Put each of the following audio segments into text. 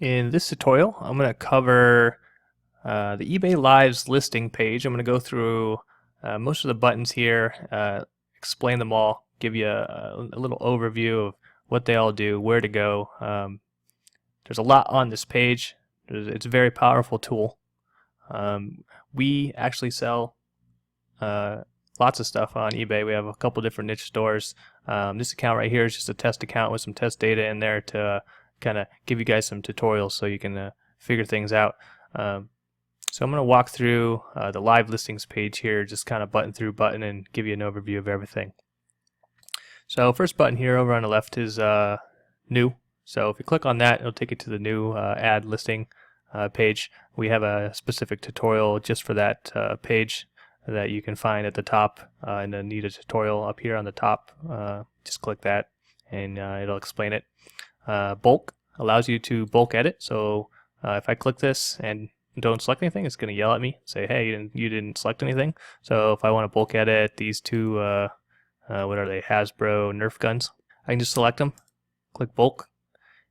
In this tutorial, I'm going to cover the eBay Live's listing page. I'm going to go through most of the buttons here, explain them all, give you a little overview of what they all do, where to go. There's a lot on this page. It's a very powerful tool. We actually sell lots of stuff on eBay. We have a couple different niche stores. This account right here is just a test account with some test data in there to kind of give you guys some tutorials so you can figure things out. So I'm going to walk through the live listings page here, just kind of button through button and give you an overview of everything. So first button here over on the left is new. So if you click on that, it'll take you to the new add listing page. We have a specific tutorial just for that page that you can find at the top, and then need a tutorial up here on the top. Just click that and it'll explain it. Bulk allows you to bulk edit. So if I click this and don't select anything, it's going to yell at me, say, hey, you didn't select anything. So if I want to bulk edit these two, what are they, Hasbro Nerf guns, I can just select them, click bulk,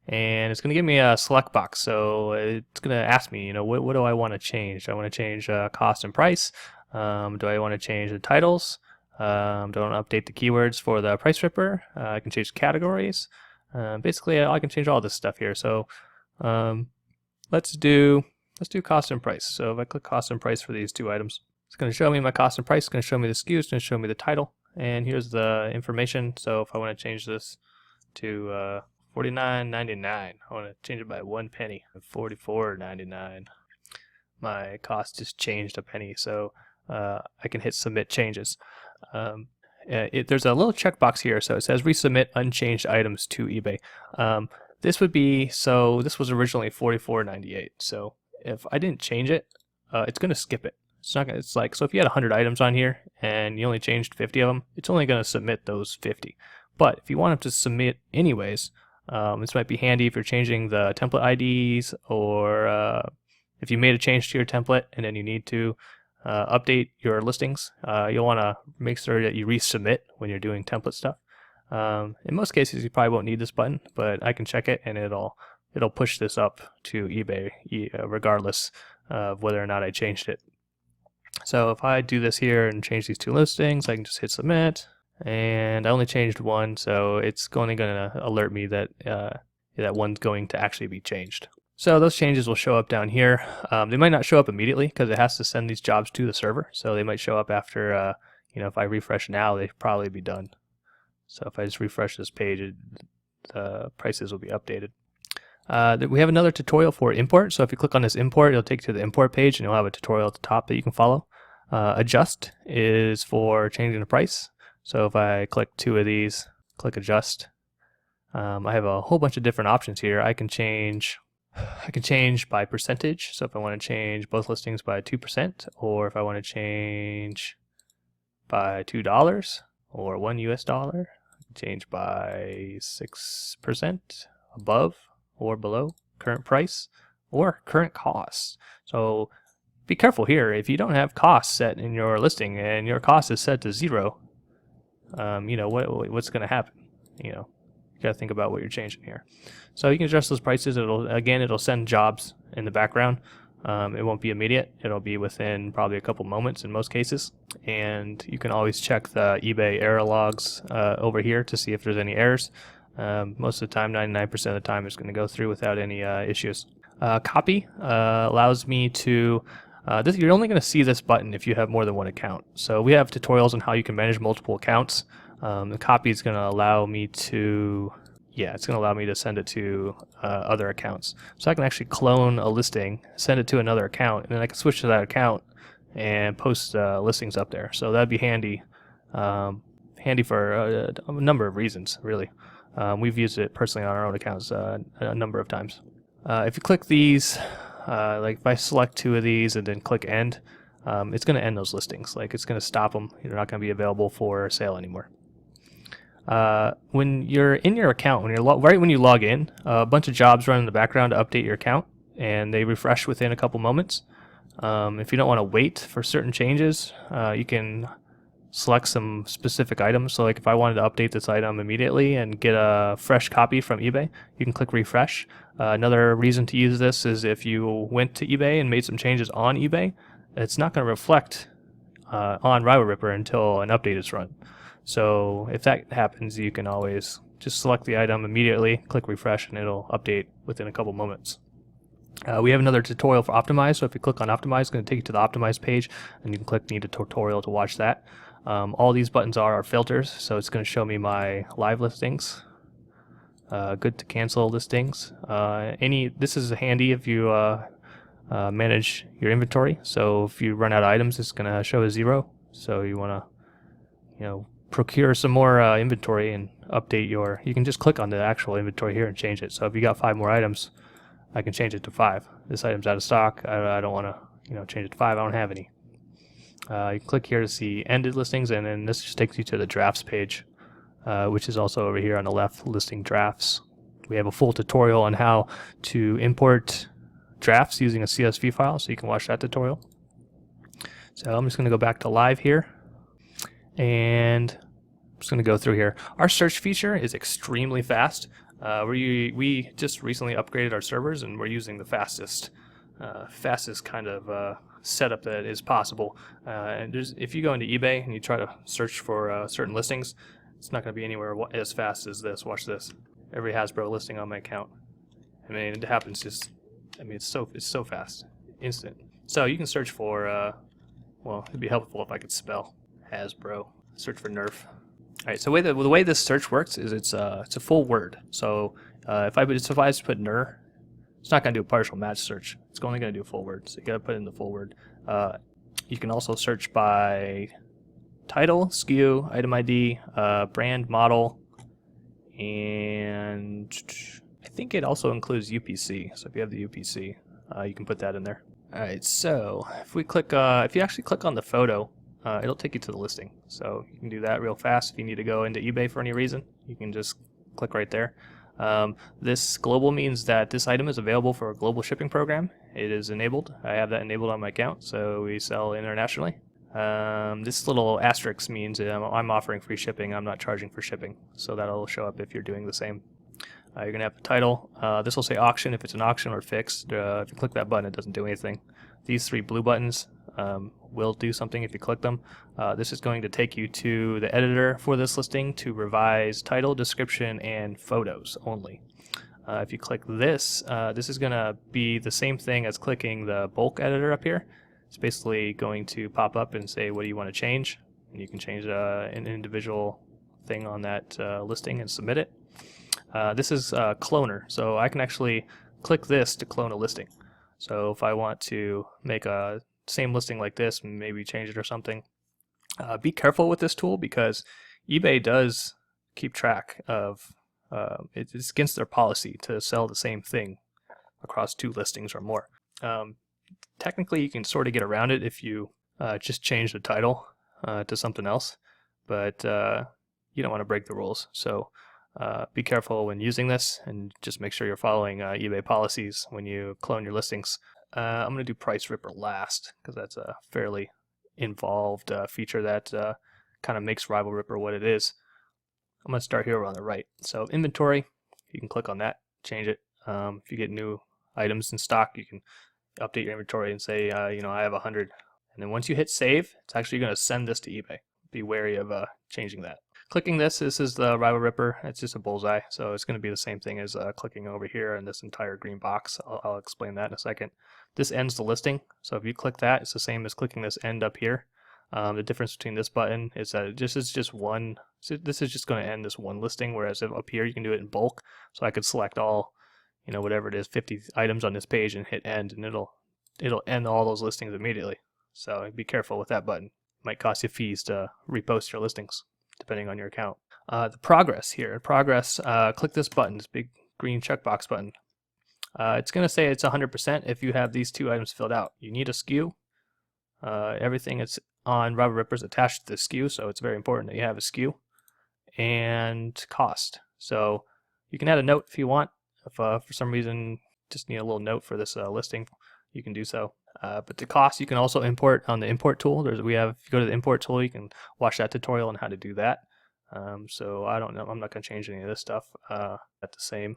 and it's going to give me a select box. So it's going to ask me, what do I want to change? Do I want to change cost and price? Do I want to change the titles? Do I want to update the keywords for the PriceRipper? I can change categories. Basically, I can change all this stuff here. So let's do cost and price. So if I click cost and price for these two items, it's going to show me my cost and price. It's going to show me the SKU. It's going to show me the title. And here's the information. So if I want to change this to $49.99, I want to change it by 1 penny. $44.99. My cost just changed a penny. So I can hit submit changes. There's a little checkbox here, so it says resubmit unchanged items to eBay. This was originally $44.98. So if I didn't change it, it's going to skip it. It's like, so if you had 100 items on here and you only changed 50 of them, it's only going to submit those 50. But if you want them to submit anyways, this might be handy if you're changing the template IDs, or if you made a change to your template and then you need to update your listings. You'll want to make sure that you resubmit when you're doing template stuff. In most cases, you probably won't need this button, but I can check it and it'll push this up to eBay regardless of whether or not I changed it. So if I do this here and change these two listings, I can just hit submit, and I only changed one, so it's only going to alert me that that one's going to actually be changed. So those changes will show up down here. They might not show up immediately because it has to send these jobs to the server. So they might show up after, if I refresh now, they'd probably be done. So if I just refresh this page, the prices will be updated. We have another tutorial for import. So if you click on this import, it'll take you to the import page and you'll have a tutorial at the top that you can follow. Adjust is for changing the price. So if I click two of these, click adjust, I have a whole bunch of different options here. I can change by percentage. So if I want to change both listings by 2%, or if I want to change by $2 or $1 US, change by 6% above or below current price or current costs. So be careful here. If you don't have costs set in your listing and your cost is set to 0, what's going to happen? You got to think about what you're changing here. So you can adjust those prices. It'll send jobs in the background. It won't be immediate. It'll be within probably a couple moments in most cases. And you can always check the eBay error logs over here to see if there's any errors. Most of the time, 99% of the time, it's going to go through without any issues. Copy allows me to, you're only going to see this button if you have more than one account. So we have tutorials on how you can manage multiple accounts. The copy is going to allow me to, send it to other accounts. So I can actually clone a listing, send it to another account, and then I can switch to that account and post listings up there. So that'd be handy, for a number of reasons, really. We've used it personally on our own accounts a number of times. If you click these, like if I select two of these and then click end, it's going to end those listings. Like it's going to stop them. They're not going to be available for sale anymore. When you're in your account, right when you log in, a bunch of jobs run in the background to update your account, and they refresh within a couple moments. If you don't want to wait for certain changes, you can select some specific items. So like if I wanted to update this item immediately and get a fresh copy from eBay, you can click refresh. Another reason to use this is if you went to eBay and made some changes on eBay, it's not going to reflect on PriceRipper until an update is run. So if that happens, you can always just select the item immediately, click refresh, and it'll update within a couple moments. We have another tutorial for Optimize, so if you click on Optimize, it's going to take you to the Optimize page, and you can click Need a Tutorial to watch that. All these buttons are filters, so it's going to show me my live listings, good to cancel listings. This is handy if you manage your inventory. So if you run out of items, it's going to show a 0. So you want to, procure some more inventory and update your. You can just click on the actual inventory here and change it. So if you got 5 more items, I can change it to 5. This item's out of stock. I don't want to, change it to 5. I don't have any. You click here to see ended listings, and then this just takes you to the drafts page, which is also over here on the left, listing drafts. We have a full tutorial on how to import drafts using a CSV file, so you can watch that tutorial. So I'm just going to go back to live here, and I'm just going to go through here. Our search feature is extremely fast. We just recently upgraded our servers, and we're using the fastest kind of setup that is possible. And if you go into eBay and you try to search for certain listings, it's not going to be anywhere as fast as this. Watch this. Every Hasbro listing on my account. I mean, it happens just. I mean, it's so fast, instant. So you can search for. Well, it'd be helpful if I could spell Hasbro. Search for Nerf. All right. So the way this search works is it's a full word. So if I just put NER, it's not going to do a partial match search. It's only going to do a full word. So you got to put in the full word. You can also search by title, SKU, item ID, brand, model, and I think it also includes UPC. So if you have the UPC, you can put that in there. All right. So if we click, if you actually click on the photo, it'll take you to the listing. So you can do that real fast. If you need to go into eBay for any reason, you can just click right there. This global means that this item is available for a global shipping program. It is enabled. I have that enabled on my account, so we sell internationally. This little asterisk means I'm offering free shipping. I'm not charging for shipping, so that'll show up if you're doing the same. You're going to have the title. This will say auction if it's an auction or fixed. If you click that button, it doesn't do anything. These 3 blue buttons will do something if you click them. This is going to take you to the editor for this listing to revise title, description, and photos only. If you click this, this is going to be the same thing as clicking the bulk editor up here. It's basically going to pop up and say, what do you want to change? And you can change an individual thing on that listing and submit it. This is Cloner, so I can actually click this to clone a listing. So if I want to make a same listing like this and maybe change it or something, be careful with this tool because eBay does keep track of, it's against their policy to sell the same thing across 2 listings or more. Technically you can sort of get around it if you just change the title to something else, but you don't want to break the rules. So be careful when using this and just make sure you're following eBay policies when you clone your listings. I'm going to do PriceRipper last because that's a fairly involved feature that kind of makes PriceRipper what it is. I'm going to start here on the right. So inventory, you can click on that, change it. If you get new items in stock, you can update your inventory and say, I have 100. And then once you hit save, it's actually going to send this to eBay. Be wary of changing that. Clicking this is the PriceRipper. It's just a bullseye, so it's going to be the same thing as clicking over here in this entire green box. I'll explain that in a second. This ends the listing, so if you click that, it's the same as clicking this end up here. The difference between this button is that this is just going to end this one listing, whereas up here you can do it in bulk. So I could select all, whatever it is, 50 items on this page and hit end, and it'll end all those listings immediately. So be careful with that button. It might cost you fees to repost your listings, depending on your account. The progress here. Progress, click this button, this big green checkbox button. It's going to say it's 100% if you have these 2 items filled out. You need a SKU. Everything that's on PriceRipper is attached to the SKU, so it's very important that you have a SKU. And cost. So you can add a note if you want. If for some reason just need a little note for this listing, you can do so. But the cost you can also import on the import tool. If you go to the import tool, you can watch that tutorial on how to do that. So I don't know, I'm not going to change any of this stuff. That's the same.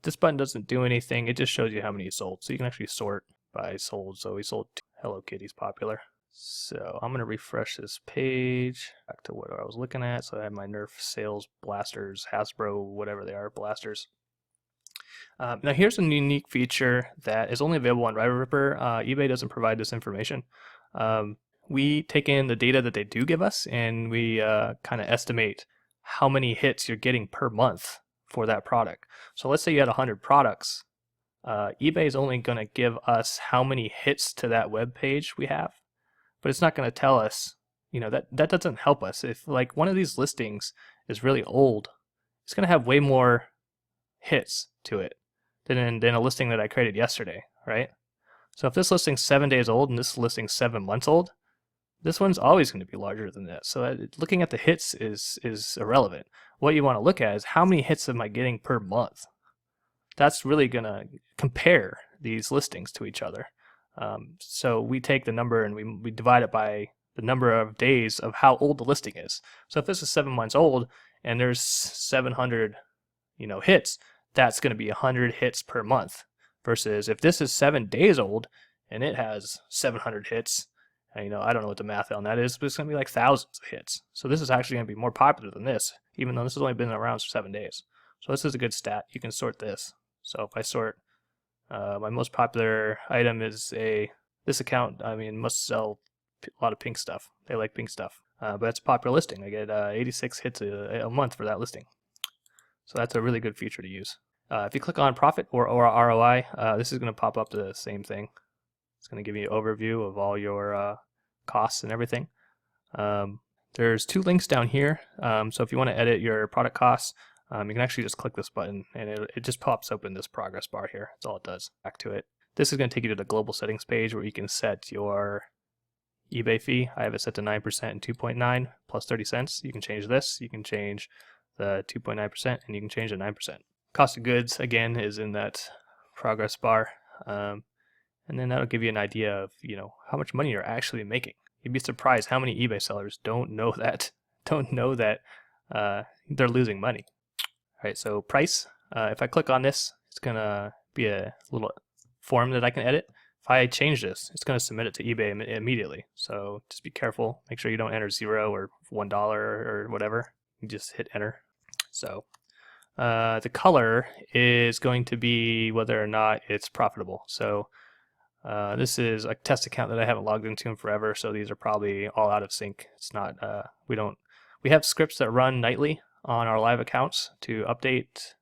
This button doesn't do anything, it just shows you how many you sold. So you can actually sort by sold. So we sold Hello Kitty's popular. So I'm going to refresh this page back to what I was looking at. So I have my Nerf sales blasters, Hasbro, whatever they are, blasters. Now here's a unique feature that is only available on PriceRipper. eBay doesn't provide this information. We take in the data that they do give us, and we kind of estimate how many hits you're getting per month for that product. So let's say you had 100 products. eBay is only going to give us how many hits to that web page we have, but it's not going to tell us, that doesn't help us. If like one of these listings is really old, it's going to have way more hits to it than a listing that I created yesterday, right? So if this listing's 7 days old and this listing's 7 months old, this one's always going to be larger than this. So looking at the hits is irrelevant. What you want to look at is how many hits am I getting per month? That's really going to compare these listings to each other. So we take the number and we divide it by the number of days of how old the listing is. So if this is 7 months old and there's 700 hits, that's going to be 100 hits per month. Versus if this is 7 days old and it has 700 hits, I don't know what the math on that is, but it's going to be like thousands of hits. So this is actually going to be more popular than this, even though this has only been around for 7 days. So this is a good stat. You can sort this. So if I sort, my most popular item is this account, must sell a lot of pink stuff. They like pink stuff. But it's a popular listing. I get 86 hits a month for that listing. So that's a really good feature to use. If you click on profit or ROI, this is going to pop up the same thing. It's going to give you an overview of all your costs and everything. There's 2 links down here. So if you want to edit your product costs, you can actually just click this button and it just pops open this progress bar here. That's all it does. Back to it. This is going to take you to the global settings page where you can set your eBay fee. I have it set to 9% and 2.9 plus 30 cents. You can change this. You can change the 2.9% and you can change the 9%. Cost of goods, again, is in that progress bar. And then that'll give you an idea of, how much money you're actually making. You'd be surprised how many eBay sellers don't know that they're losing money. All right, so price. If I click on this, it's going to be a little form that I can edit. If I change this, it's going to submit it to eBay immediately. So just be careful. Make sure you don't enter 0 or $1 or whatever. You just hit enter. So the color is going to be whether or not it's profitable. So this is a test account that I haven't logged into in forever, so these are probably all out of sync. It's not, we have scripts that run nightly on our live accounts to update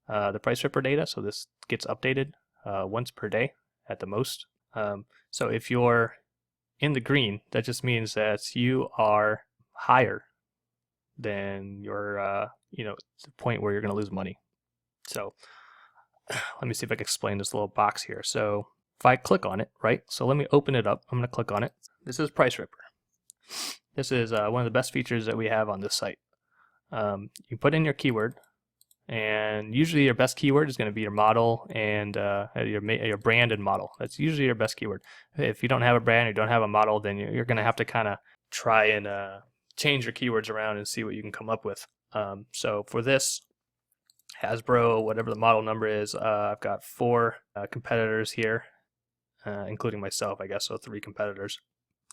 the PriceRipper data, so this gets updated once per day at the most. So if you're in the green, that just means that you are higher than your, the point where you're going to lose money. So let me see if I can explain this little box here. So if I click on it, right? So let me open it up. I'm going to click on it. This is PriceRipper. This is one of the best features that we have on this site. You put in your keyword, and usually your best keyword is going to be your model and your brand and model. That's usually your best keyword. If you don't have a brand or you don't have a model, then you're going to have to kind of try and change your keywords around and see what you can come up with. So for this, Hasbro, whatever the model number is, I've got 4 competitors here. Including myself, I guess, so 3 competitors.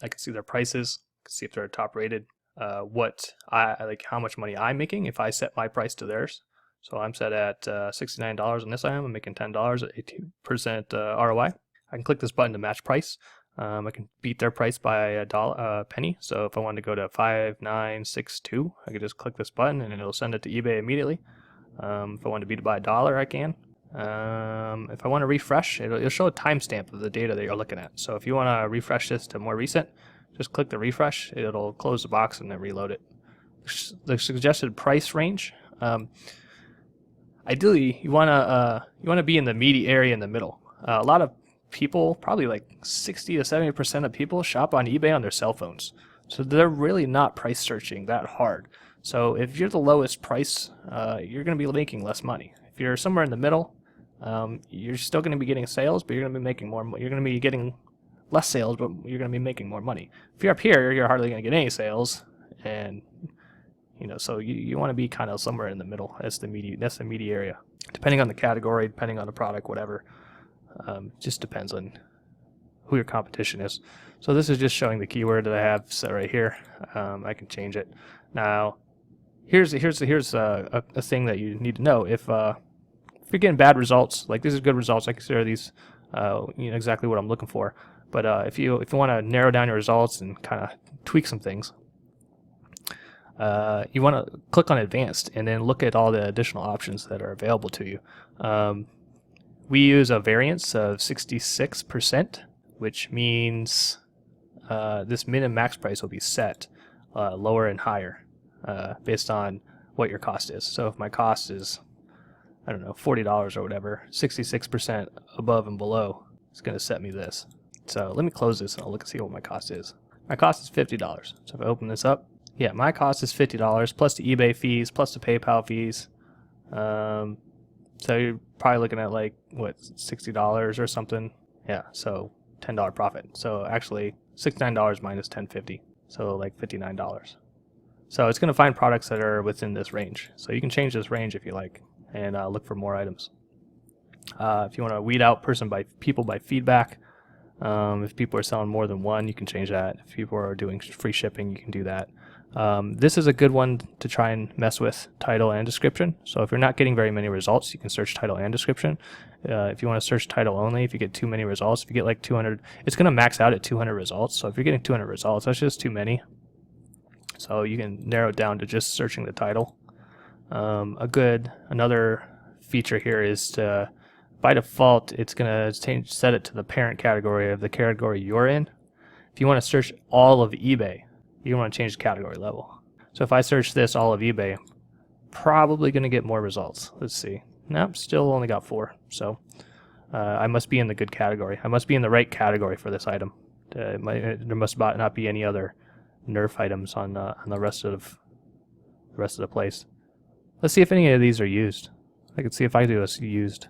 I can see their prices, I can see if they're top rated, how much money I'm making if I set my price to theirs. So I'm set at $69 on this item. I'm making $10 at 18% ROI. I can click this button to match price. I can beat their price by a penny. So if I wanted to go to 5962, I could just click this button and it'll send it to eBay immediately. If I want to beat it by $1, I can. If I want to refresh, it'll show a timestamp of the data that you're looking at. So if you want to refresh this to more recent, just click the refresh. It'll close the box and then reload it. The suggested price range. Ideally, you want to be in the meaty area in the middle. A lot of people, probably like 60 to 70% of people, shop on eBay on their cell phones. So they're really not price searching that hard. So if you're the lowest price, you're going to be making less money. If you're somewhere in the middle, you're still going to be getting sales, but you're going to be making more. You're going to be getting less sales, but you're going to be making more money. If you're up here, you're hardly going to get any sales, and so you want to be kind of somewhere in the middle. That's the media area. Depending on the category, depending on the product, whatever. Just depends on who your competition is. So this is just showing the keyword that I have set right here. I can change it. Now, here's a thing that you need to know. If you're getting bad results, like these are good results, I consider these exactly what I'm looking for. But if you want to narrow down your results and kind of tweak some things, you want to click on advanced and then look at all the additional options that are available to you. We use a variance of 66%, which means this min and max price will be set lower and higher based on what your cost is. So if my cost is, I don't know, $40 or whatever, 66% above and below is going to set me this. So let me close this and I'll look and see what my cost is. My cost is $50. So if I open this up, yeah, my cost is $50 plus the eBay fees plus the PayPal fees. So you're probably looking at like, what, $60 or something? Yeah, so $10 profit. So actually $69 minus $10.50, so like $59. So it's going to find products that are within this range. So you can change this range if you like and look for more items. If you want to weed out people by feedback, if people are selling more than one, you can change that. If people are doing free shipping, you can do that. This is a good one to try and mess with, title and description. So if you're not getting very many results, you can search title and description. If you want to search title only, if you get too many results, if you get like 200, it's going to max out at 200 results. So if you're getting 200 results, that's just too many. So you can narrow it down to just searching the title. Another feature here is to, by default, it's going to set it to the parent category of the category you're in. If you want to search all of eBay, you want to change the category level. So if I search this all of eBay, probably going to get more results. Let's see. Nope, still only got 4. So I must be in the good category. I must be in the right category for this item. There must not be any other Nerf items on the rest of the place. Let's see if any of these are used. I can see if I do a used.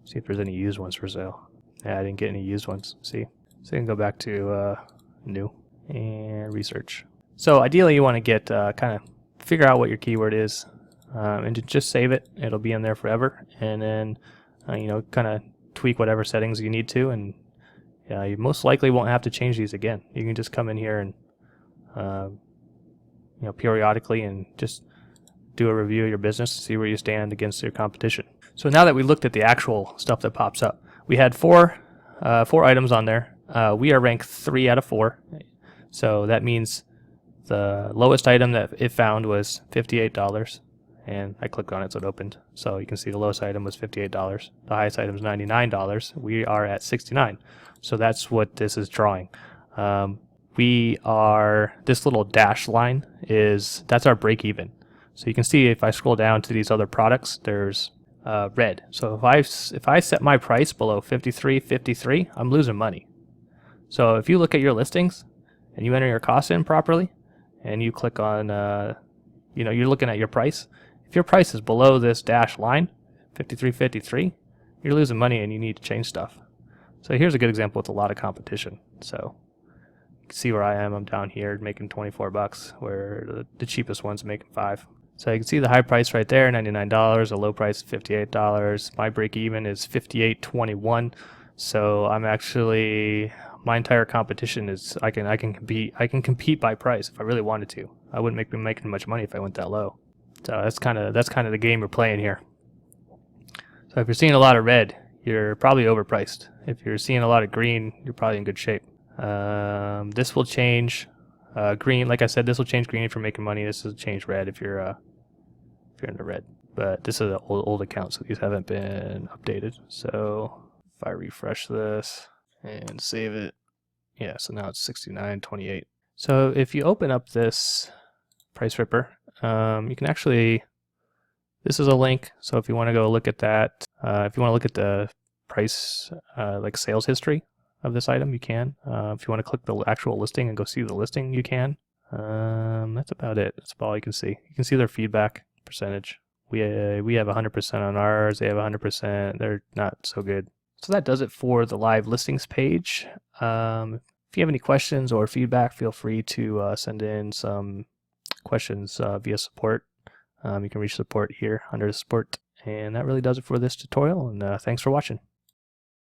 See if there's any used ones for sale. Yeah, I didn't get any used ones. See, so you can go back to new and research. So ideally, you want to get kind of figure out what your keyword is, and just save it. It'll be in there forever, and then kind of tweak whatever settings you need to, and you most likely won't have to change these again. You can just come in here and periodically and just do a review of your business, see where you stand against your competition. So now that we looked at the actual stuff that pops up, we had four items on there. We are ranked 3 out of 4. So that means the lowest item that it found was $58, and I clicked on it so it opened. So you can see the lowest item was $58. The highest item is $99. We are at $69. So that's what this is drawing. This little dash line that's our break even. So you can see if I scroll down to these other products, there's red. So if I set my price below $53.53, I'm losing money. So if you look at your listings and you enter your costs in properly, and you click on, you're looking at your price. If your price is below this dash line, $53.53, you're losing money and you need to change stuff. So here's a good example with a lot of competition. So you can see where I am. I'm down here making $24, where the cheapest one's making $5. So you can see the high price right there, $99. The low price, $58. My break even is $58.21. So I'm actually, my entire competition is I can compete by price if I really wanted to. I wouldn't be making much money if I went that low. So that's kind of the game we're playing here. So if you're seeing a lot of red, you're probably overpriced. If you're seeing a lot of green, you're probably in good shape. This will change green. Like I said, this will change green if you're making money. This will change red if you're in the red. But this is an old account, so these haven't been updated. So if I refresh this and save it, yeah, so now it's $69.28. So if you open up this PriceRipper, you can actually, this is a link. So if you want to go look at that, if you want to look at the price, like sales history of this item, you can. If you want to click the actual listing and go see the listing, you can. That's about it. That's all you can see. You can see their feedback percentage. We have 100% on ours. They have 100%. They're not so good. So that does it for the live listings page. If you have any questions or feedback, feel free to send in some questions via support. You can reach support here under support. And that really does it for this tutorial. And thanks for watching.